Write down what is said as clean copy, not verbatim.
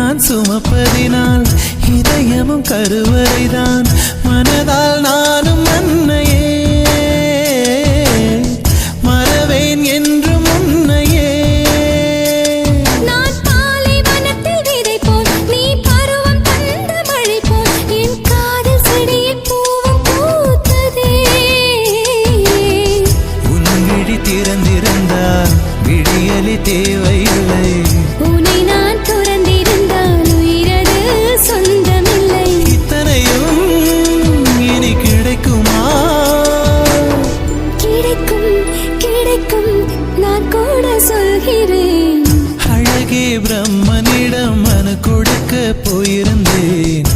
நான் சுமப்பதினால் இதயமும் கருவறைதான். மனதால் நானும் அன்னையே மறவேன் என்றும் உன்னையே. நான் பாலைவனத்தில் விதை போல், நீ பருவம் தந்த மழை போல், என் காதல் செடியில் பூவும் பூத்ததே. உன் விழி திறந்திருந்தால் விடியலி தேவையில்லை. உன்னை நான் துறந்திருந்தால் உயிரது சொந்தமில்லை. இத்தனையும் இனி கிடைக்குமா? கிடைக்கும் கிடைக்கும், நான் கூட சொல்கிறேன். அழகே பிரம்மனிடம் மனு கொடுக்க போயிருந்தேன்.